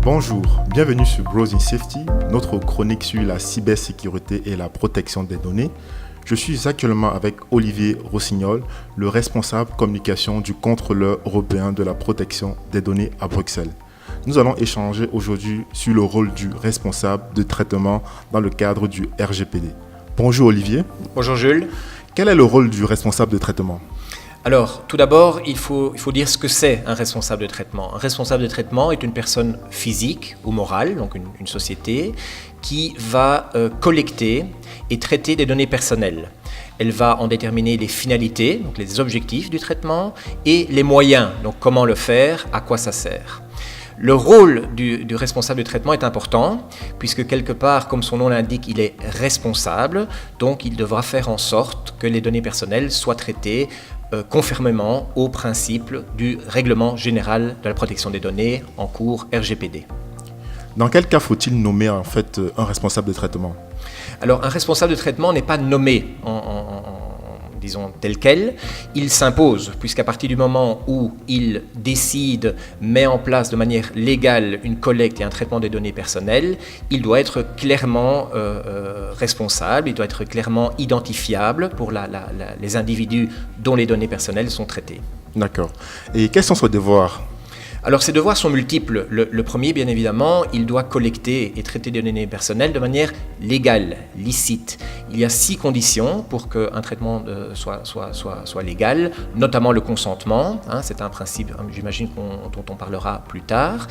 Bonjour, bienvenue sur Browsing Safety, notre chronique sur la cybersécurité et la protection des données. Je suis actuellement avec Olivier Rossignol, le responsable communication du contrôleur européen de la protection des données à Bruxelles. Nous allons échanger aujourd'hui sur le rôle du responsable de traitement dans le cadre du RGPD. Bonjour Olivier. Bonjour Jules. Quel est le rôle du responsable de traitement ? Alors, tout d'abord, il faut dire ce que c'est un responsable de traitement. Un responsable de traitement est une personne physique ou morale, donc une société, qui va collecter et traiter des données personnelles. Elle va en déterminer les finalités, donc les objectifs du traitement, et les moyens, donc comment le faire, à quoi ça sert. Le rôle du responsable de traitement est important, puisque quelque part, comme son nom l'indique, il est responsable, donc il devra faire en sorte que les données personnelles soient traitées conformément aux principes du règlement général de la protection des données en cours RGPD. Dans quel cas faut-il nommer en fait un responsable de traitement ? Alors, un responsable de traitement n'est pas nommé disons tel quel, il s'impose, puisqu'à partir du moment où il décide, met en place de manière légale une collecte et un traitement des données personnelles, il doit être clairement responsable, il doit être clairement identifiable pour les individus dont les données personnelles sont traitées. D'accord. Et quels sont ses devoirs ? Alors, ces devoirs sont multiples. Le premier, bien évidemment, il doit collecter et traiter des données personnelles de manière légale, licite. Il y a 6 conditions pour qu'un traitement soit légal, notamment le consentement. C'est un principe, j'imagine, dont on parlera plus tard.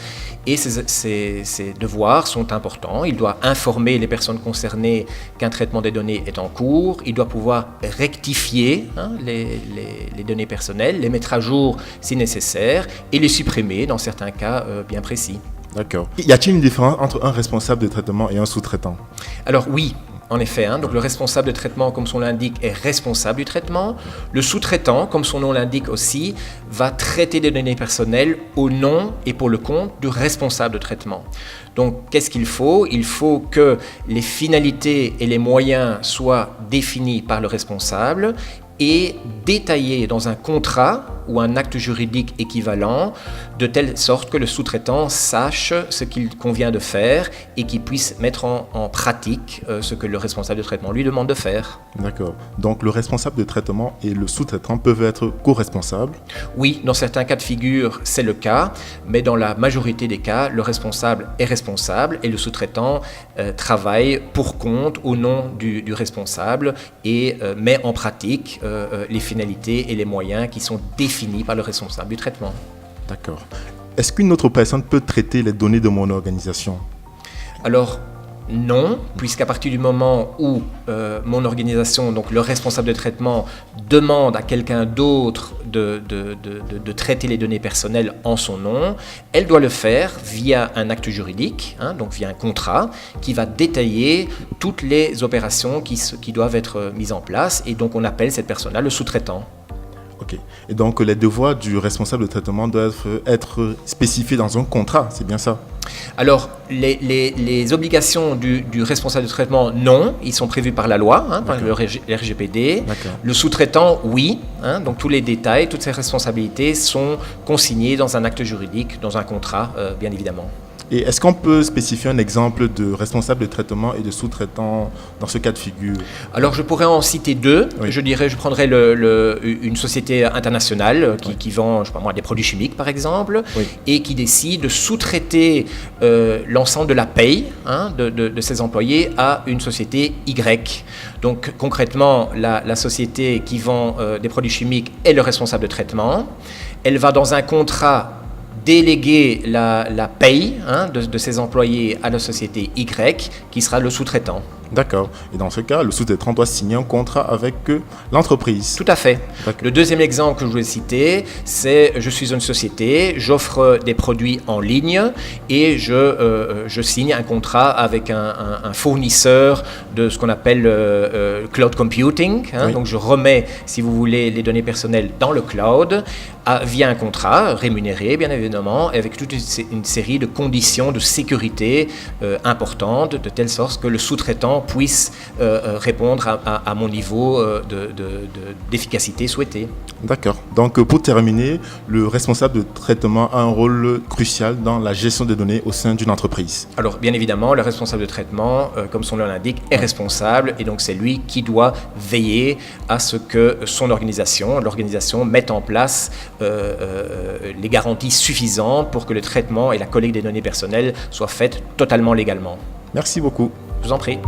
Et ces devoirs sont importants. Il doit informer les personnes concernées qu'un traitement des données est en cours. Il doit pouvoir rectifier les données personnelles, les mettre à jour si nécessaire et les supprimer dans certains cas bien précis. D'accord. Y a-t-il une différence entre un responsable de traitement et un sous-traitant ? Alors oui, en effet. Donc le responsable de traitement, comme son nom l'indique, est responsable du traitement. Le sous-traitant, comme son nom l'indique aussi, va traiter des données personnelles au nom et pour le compte du responsable de traitement. Donc qu'est-ce qu'il faut ? Il faut que les finalités et les moyens soient définis par le responsable et détaillés dans un contrat ou un acte juridique équivalent, de telle sorte que le sous-traitant sache ce qu'il convient de faire et qu'il puisse mettre en pratique ce que le responsable de traitement lui demande de faire. D'accord. Donc le responsable de traitement et le sous-traitant peuvent être co-responsables ? Oui, dans certains cas de figure, c'est le cas, mais dans la majorité des cas, le responsable est responsable et le sous-traitant travaille pour compte au nom du responsable et met en pratique les finalités et les moyens qui sont définis par le responsable du traitement. D'accord. Est-ce qu'une autre personne peut traiter les données de mon organisation ? Alors, non, puisqu'à partir du moment où mon organisation, donc le responsable de traitement, demande à quelqu'un d'autre de traiter les données personnelles en son nom, elle doit le faire via un acte juridique, donc via un contrat, qui va détailler toutes les opérations qui doivent être mises en place, et donc on appelle cette personne-là le sous-traitant. Ok. Et donc les devoirs du responsable de traitement doivent être spécifiés dans un contrat, c'est bien ça ? Alors, les obligations du responsable de traitement, non, ils sont prévus par la loi, par le RGPD. D'accord. Le sous-traitant, oui. Donc tous les détails, toutes ces responsabilités sont consignées dans un acte juridique, dans un contrat, bien évidemment. Et est-ce qu'on peut spécifier un exemple de responsable de traitement et de sous-traitant dans ce cas de figure ? Alors je pourrais en citer 2. Oui. Je prendrais une société internationale qui vend, des produits chimiques par exemple, Oui. et qui décide de sous-traiter l'ensemble de la paye de ses employés à une société Y. Donc concrètement, la société qui vend des produits chimiques est le responsable de traitement. Elle va dans un contrat déléguer la paye de ses employés à la société Y, qui sera le sous-traitant. D'accord. Et dans ce cas, le sous-traitant doit signer un contrat avec l'entreprise. Tout à fait. D'accord. Le deuxième exemple que je voulais citer, c'est je suis une société, j'offre des produits en ligne et je signe un contrat avec un fournisseur de ce qu'on appelle cloud computing. Oui. Donc je remets, si vous voulez, les données personnelles dans le cloud via un contrat rémunéré, bien évidemment, avec toute une série de conditions de sécurité importantes, de telle sorte que le sous-traitant puisse répondre à mon niveau d'efficacité souhaité. D'accord. Donc pour terminer, le responsable de traitement a un rôle crucial dans la gestion des données au sein d'une entreprise. Alors bien évidemment, le responsable de traitement, comme son nom l'indique, est responsable et donc c'est lui qui doit veiller à ce que l'organisation mette en place les garanties suffisantes pour que le traitement et la collecte des données personnelles soient faites totalement légalement. Merci beaucoup. Je vous en prie.